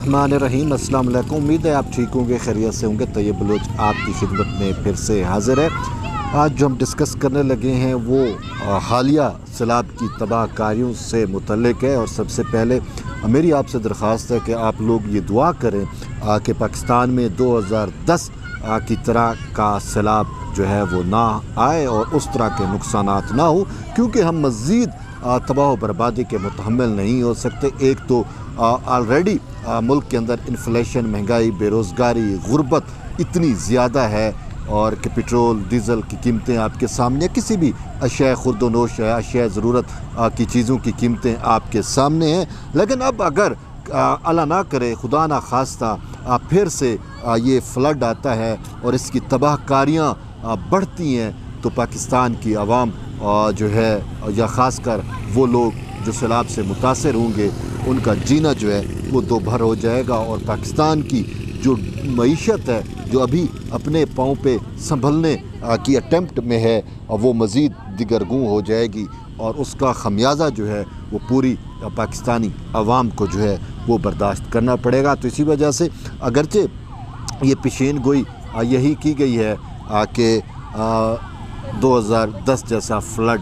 रहीम अस्सलाम वालेकुम। उम्मीद है आप ठीक होंगे, खैरियत से होंगे। तैयब बलोच आपकी खिदमत में फिर से हाजिर है। आज जो हम डिस्कस करने लगे हैं वो हालिया सैलाब की तबाहकारियों से मुतल्लिक है। और सबसे पहले मेरी आपसे दरख्वास्त है कि आप लोग ये दुआ करें कि पाकिस्तान में 2010 की तरह का सैलाब जो है वो ना आए और उस तरह के नुकसानात ना हो, क्योंकि हम मज़ीद तबाह बर्बादी के मुतहम्मिल नहीं हो सकते। एक तो ऑलरेडी मुल्क के अंदर इन्फ्लेशन, महंगाई, बेरोज़गारी, गुर्बत इतनी ज़्यादा है और कि पेट्रोल डीज़ल की कीमतें आपके सामने, किसी भी अशिया खुर्दोनोश है, अशिया ज़रूरत की चीज़ों की कीमतें आपके सामने हैं। लेकिन अब अगर अल्लाह ना करे, खुदा ना खास्ता फिर से ये फ्लड आता है और इसकी तबाहकारियाँ बढ़ती हैं, तो पाकिस्तान की आवाम जो है या ख़ासकर वो लोग जो सैलाब से मुतासर होंगे, उनका जीना जो है वो दो भर हो जाएगा। और पाकिस्तान की जो मईशत है, जो अभी अपने पाँव पे संभलने की अटेम्प्ट में है, वो मज़ीद दिगरगूं हो जाएगी और उसका खमियाजा जो है वो पूरी पाकिस्तानी आवाम को जो है वो बर्दाश्त करना पड़ेगा। तो इसी वजह से अगरचे ये पेशेन गोई यही की गई है कि 2010 जैसा फ्लड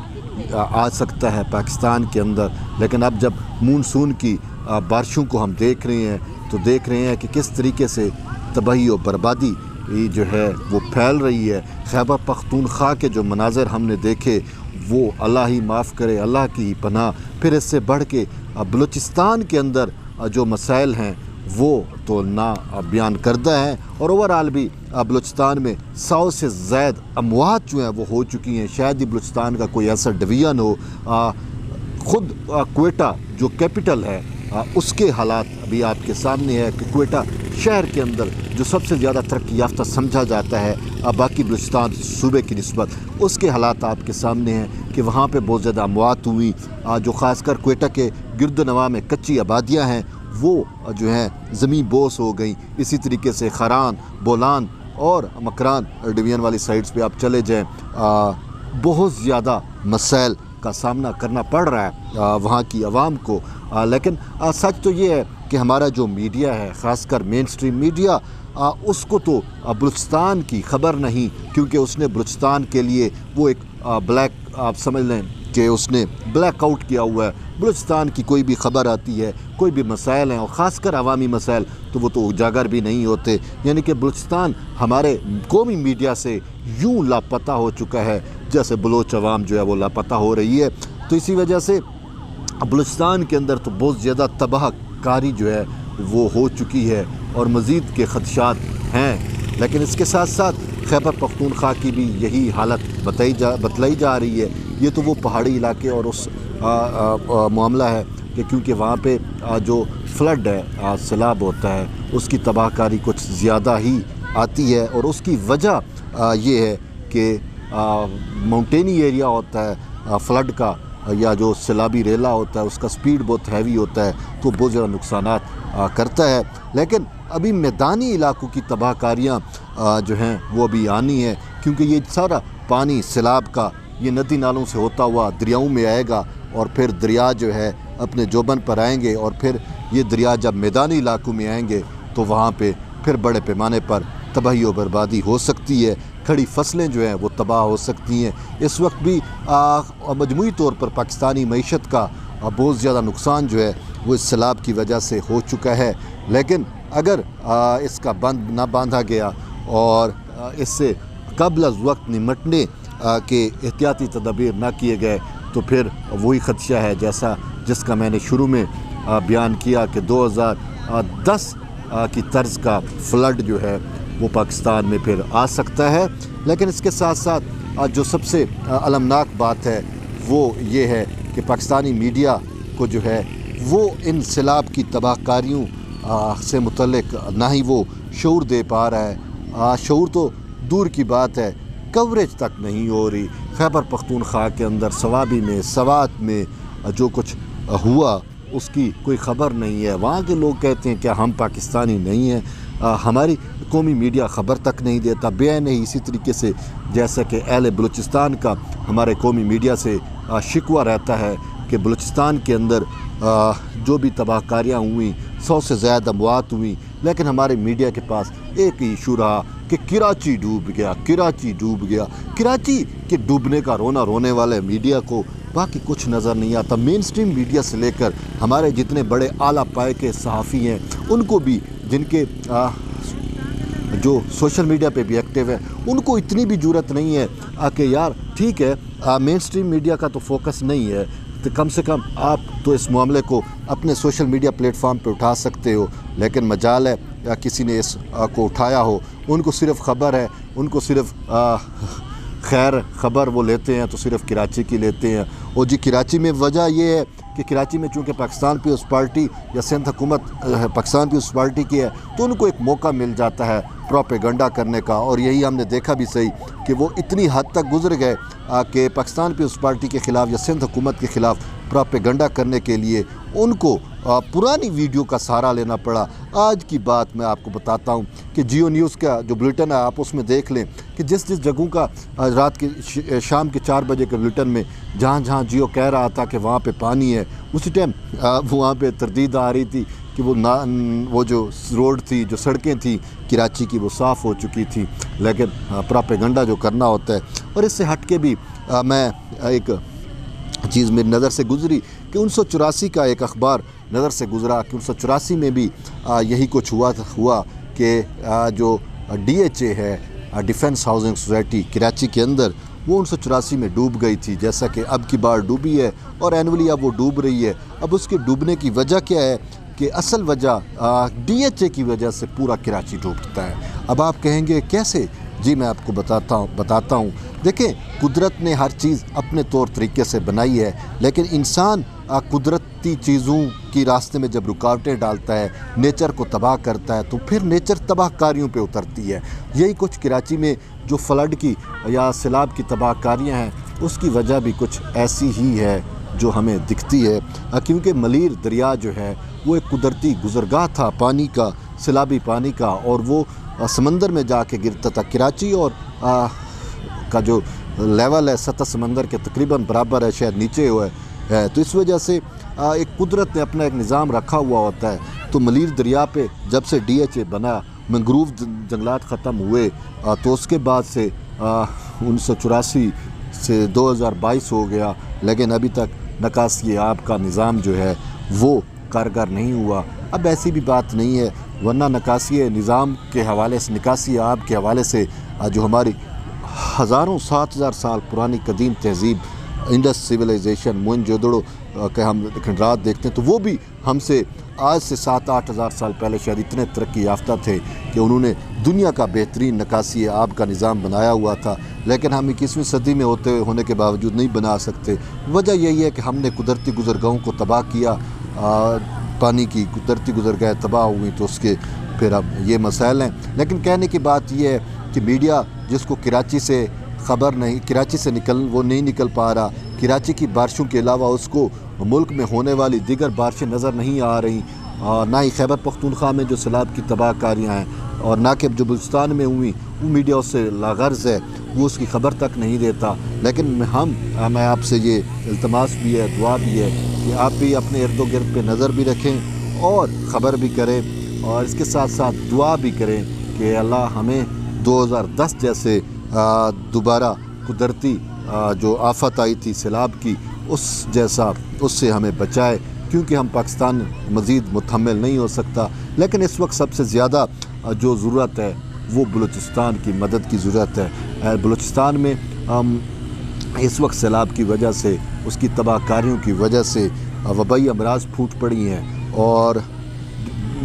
आ सकता है पाकिस्तान के अंदर, लेकिन अब जब मानसून की बारिशों को हम देख रहे हैं तो देख रहे हैं कि किस तरीके से तबाही और बर्बादी जो है वो फैल रही है। खैबर पख्तूनख्वा के जो मनाज़र हमने देखे वो अल्लाह ही माफ़ करे, अल्लाह की पनाह। फिर इससे बढ़ के बलूचिस्तान के अंदर जो मसाइल हैं वो तो ना बयान करदा है। और ओवरऑल भी बलूचिस्तान में 100 से ज़ायद अमवात जो हैं वो हो चुकी हैं। शायद ही बलूचिस्तान का कोई ऐसा डिवीज़न हो। ख़ुद क्वेटा जो कैपिटल है उसके हालात अभी आपके सामने है कि क्वेटा शहर के अंदर जो सबसे ज़्यादा तरक्की याफ्ता समझा जाता है बाकी बलूचिस्तान सूबे की निस्बत, उसके हालात आपके सामने हैं कि वहाँ पे बहुत ज़्यादा अमवात हुई। जो ख़ासकर क्वेटा के गिरदोनवा में कच्ची आबादियाँ हैं वो जो हैं ज़मीन बोस हो गई। इसी तरीके से खरान, बोलान और मकरान डिवीज़न वाली साइड्स पे आप चले जाएँ, बहुत ज़्यादा मसाइल का सामना करना पड़ रहा है वहाँ की आवाम को। लेकिन सच तो ये है कि हमारा जो मीडिया है, ख़ासकर मेन स्ट्रीम मीडिया, उसको तो बलूचिस्तान की ख़बर नहीं, क्योंकि उसने बलूचिस्तान के लिए वो एक ब्लैक, आप समझ लें कि उसने ब्लैक आउट किया हुआ है। बलूचिस्तान की कोई भी ख़बर आती है, कोई भी मसाइल हैं और ख़ासकर अवामी मसाइल, तो वो तो उजागर भी नहीं होते। यानी कि बलूचिस्तान हमारे कौमी मीडिया से यूँ लापता हो चुका है जैसे बलोच अवाम जो है वो लापता हो रही है। तो इसी वजह से बलूचिस्तान के अंदर तो बहुत ज़्यादा तबाहकारी जो है वो हो चुकी है और मज़ीद के ख़दशात हैं। लेकिन इसके साथ साथ खैबर पख्तूनख्वा की भी यही हालत बतलाई जा रही है। ये तो वो पहाड़ी इलाके और उस मामला है कि क्योंकि वहाँ पे जो फ्लड है, सैलाब होता है, उसकी तबाहकारी कुछ ज़्यादा ही आती है। और उसकी वजह ये है कि माउंटेनी एरिया होता है फ्लड का, या जो सैलाबी रेला होता है उसका स्पीड बहुत हैवी होता है, तो बहुत ज़्यादा नुकसानात करता है। लेकिन अभी मैदानी इलाकों की तबाहकारियाँ जो हैं वो अभी आनी है, क्योंकि ये सारा पानी सैलाब का ये नदी नालों से होता हुआ दरियाओं में आएगा और फिर दरिया जो है अपने जोबन पर आएंगे और फिर ये दरिया जब मैदानी इलाकों में आएंगे तो वहाँ पे फिर बड़े पैमाने पर तबाही और बर्बादी हो सकती है। खड़ी फसलें जो हैं वो तबाह हो सकती हैं। इस वक्त भी मजमूई तौर पर पाकिस्तानी मईशत का बहुत ज़्यादा नुकसान जो है वो इस सैलाब की वजह से हो चुका है। लेकिन अगर इसका बंद ना बांधा गया और इससे कबल अज़ वक्त निमटने के एहतियाती तदबीर ना किए गए, तो फिर वही ख़दशा है जैसा जिसका मैंने शुरू में बयान किया कि 2010 की तर्ज का फ्लड जो है वो पाकिस्तान में फिर आ सकता है। लेकिन इसके साथ साथ जो सबसे अलमनाक बात है वो ये है कि पाकिस्तानी मीडिया को जो है वो इन सैलाब की तबाहकारियों से मुतल्लिक ना ही वो शऊर दे पा रहा है। शऊर तो दूर की बात है, कवरेज तक नहीं हो रही। खैबर पख्तूनख्वा के अंदर सवाबी में, सवात में जो कुछ हुआ उसकी कोई ख़बर नहीं है। वहाँ के लोग कहते हैं क्या हम पाकिस्तानी नहीं हैं, हमारी कौमी मीडिया ख़बर तक नहीं देता, बयान नहीं। इसी तरीके से जैसा कि अहले बलूचिस्तान का हमारे कौमी मीडिया से शिकवा रहता है कि बलूचिस्तान के अंदर जो भी तबाहकारियाँ हुई 100 से ज़्यादा अमवात हुई, लेकिन हमारे मीडिया के पास एक ही इशू रहा कि कराची डूब गया, कराची डूब गया। कराची के डूबने का रोना रोने वाले मीडिया को बाकी कुछ नज़र नहीं आता। मेन स्ट्रीम मीडिया से लेकर हमारे जितने बड़े आला पाए के सहाफ़ी हैं, उनको भी, जिनके जो सोशल मीडिया पे भी एक्टिव है, उनको इतनी भी ज़रूरत नहीं है कि यार ठीक है मेन स्ट्रीम मीडिया का तो फोकस नहीं है, तो कम से कम आप तो इस मामले को अपने सोशल मीडिया प्लेटफॉर्म पे उठा सकते हो। लेकिन मजाल है या किसी ने इस को उठाया हो, उनको सिर्फ खबर है, उनको सिर्फ खैर खबर वो लेते हैं तो सिर्फ कराची की लेते हैं। और जी कराची में वजह ये है कि कराची में चूँकि पाकिस्तान पीपल्स पार्टी या सिंध हुकूमत पाकिस्तान पीपल्स पार्टी की है, तो उनको एक मौका मिल जाता है प्रोपेगेंडा करने का। और यही हमने देखा भी सही कि वो इतनी हद तक गुजर गए कि पाकिस्तान पीपल्स पार्टी के ख़िलाफ़ या सिंध हुकूमत के ख़िलाफ़ प्रोपेगेंडा करने के लिए उनको पुरानी वीडियो का सहारा लेना पड़ा। आज की बात मैं आपको बताता हूं कि जियो न्यूज़ का जो बुलेटिन है, आप उसमें देख लें कि जिस जिस जगहों का रात के शाम के 4 बजे के बुलेटिन में जहां जहां जियो कह रहा था कि वहां पे पानी है, उसी टाइम वहाँ पे तरदीद आ रही थी कि वो जो रोड थी, जो सड़कें थी कराची की, वो साफ़ हो चुकी थी। लेकिन प्रोपेगेंडा जो करना होता है। और इससे हट के भी मैं एक चीज़ मेरी नज़र से गुज़री कि 1984 का एक अखबार नज़र से गुज़रा कि 1984 में भी यही कुछ हुआ कि जो DHA है, डिफेंस हाउसिंग सोसाइटी कराची के अंदर, वो 1984 में डूब गई थी, जैसा कि अब की बार डूबी है और एनुअली अब वो डूब रही है। अब उसके डूबने की वजह क्या है कि असल वजह DHA की वजह से पूरा कराची डूबता है। अब आप कहेंगे कैसे? जी मैं आपको बताता हूँ। देखें, कुदरत ने हर चीज़ अपने तौर तरीके से बनाई है, लेकिन इंसान कुदरती चीज़ों की रास्ते में जब रुकावटें डालता है, नेचर को तबाह करता है, तो फिर नेचर तबाहकारियों पे उतरती है। यही कुछ कराची में जो फ्लड की या सैलाब की तबाहकारियाँ हैं, उसकी वजह भी कुछ ऐसी ही है जो हमें दिखती है। क्योंकि मलीर दरिया जो है वो एक कुदरती गुज़रगाह था पानी का, सैलाबी पानी का, और वो समंदर में जाके गिरता था। कराची और का जो लेवल है सतह समंदर के तकरीबन बराबर है, शायद नीचे हुआ है। तो इस वजह से एक कुदरत ने अपना एक निज़ाम रखा हुआ होता है। तो मलीर दरिया पे जब से DHA बना, मैंग्रोव जंगलात ख़त्म हुए, तो उसके बाद से 1984 से 2022 हो गया, लेकिन अभी तक निकासी आब का निज़ाम जो है वो कारगर नहीं हुआ। अब ऐसी भी बात नहीं है, वरना निकासी निज़ाम के हवाले से, निकासी आब के हवाले से जो हमारी हज़ारों 7,000 साल पुरानी कदीम तहज़ीब इंडस सिविलाइजेशन मोहनजोदड़ो के हम खंडरात देखते हैं, तो वो भी हमसे आज से 7-8 हज़ार साल पहले शायद इतने तरक्की याफ्ता थे कि उन्होंने दुनिया का बेहतरीन निकासी आब का निज़ाम बनाया हुआ था। लेकिन हम 21वीं सदी में होने के बावजूद नहीं बना सकते। वजह यही है कि हमने कुदरती गुज़रगाहों को तबाह किया, पानी की कुदरती गुज़रगाहें तबाह हुई, तो उसके फिर अब ये मसाइल हैं। लेकिन कहने की बात यह है कि मीडिया जिसको कराची से ख़बर नहीं, कराची से वो नहीं निकल पा रहा, कराची की बारिशों के अलावा उसको मुल्क में होने वाली दीगर बारिशें नज़र नहीं आ रही, ना ही खैबर पख्तूनख्वा में जो सैलाब की तबाहकारियाँ हैं, और ना कि जो बलूचिस्तान में हुई, वो मीडिया उससे लागर्ज़ है, वो उसकी ख़बर तक नहीं देता। लेकिन मैं आपसे ये इल्तमास भी है, दुआ भी है कि आप भी अपने इर्द गिर्द पे नज़र भी रखें और ख़बर भी करें, और इसके साथ साथ दुआ भी करें कि अल्लाह हमें 2010 जैसे दोबारा कुदरती जो आफत आई थी सैलाब की, उससे हमें बचाए, क्योंकि हम पाकिस्तान मज़ीद मुतहम्मिल नहीं हो सकता। लेकिन इस वक्त सबसे ज़्यादा जो ज़रूरत है वो बलूचिस्तान की मदद की ज़रूरत है। बलूचिस्तान में इस वक्त सैलाब की वजह से, उसकी तबाहकारियों की वजह से वबाई अमराज फूट पड़ी हैं और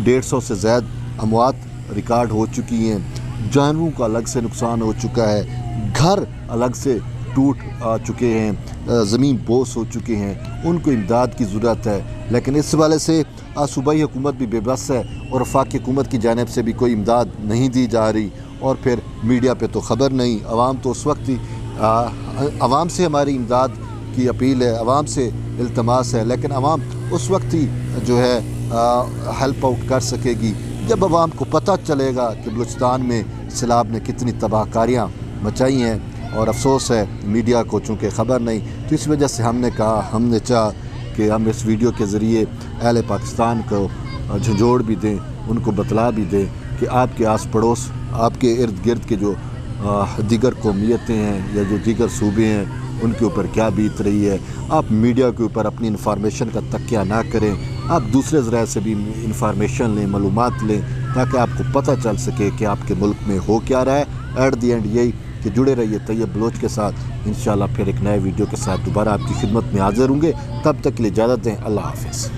150 से ज़्यादा अमवात रिकॉर्ड हो चुकी हैं, जानवरों का अलग से नुकसान हो चुका है, घर अलग से टूट चुके हैं, ज़मीन बोस हो चुके हैं, उनको इमदाद की ज़रूरत है। लेकिन इस वाले से सूबाई हुकूमत भी बेबस है और वफाकी हुकूमत की जानिब से भी कोई इमदाद नहीं दी जा रही, और फिर मीडिया पे तो ख़बर नहीं। आवाम तो उस वक्त ही आवाम से हमारी इमदाद की अपील है, आवाम से इल्तमास है, लेकिन आवाम उस वक्त ही जो है हेल्प आउट कर सकेगी जब आवाम को पता चलेगा कि बलूचिस्तान में सैलाब ने कितनी तबाहकारियाँ मचाई हैं। और अफसोस है मीडिया को चूँकि ख़बर नहीं, तो इस वजह से हमने चाहा कि हम इस वीडियो के ज़रिए अहले पाकिस्तान को झंझोड़ भी दें, उनको बतला भी दें कि आपके आस पड़ोस, आपके इर्द गिर्द के जो दीगर कौमियतें हैं या जो दीगर सूबे हैं उनके ऊपर क्या बीत रही है। आप मीडिया के ऊपर अपनी इन्फॉर्मेशन का तकिया ना करें, आप दूसरे ज़राए से भी इन्फॉर्मेशन लें, मालूमात लें, ताकि आपको पता चल सके कि आपके मुल्क में हो क्या रहा है। एट दी एंड यही कि जुड़े रहिए तैयब बलोच के साथ। इंशाल्लाह फिर एक नए वीडियो के साथ दोबारा आपकी खिदमत में हाज़िर होंगे। तब तक के लिए इजाज़त दें। अल्लाह हाफ़िज़।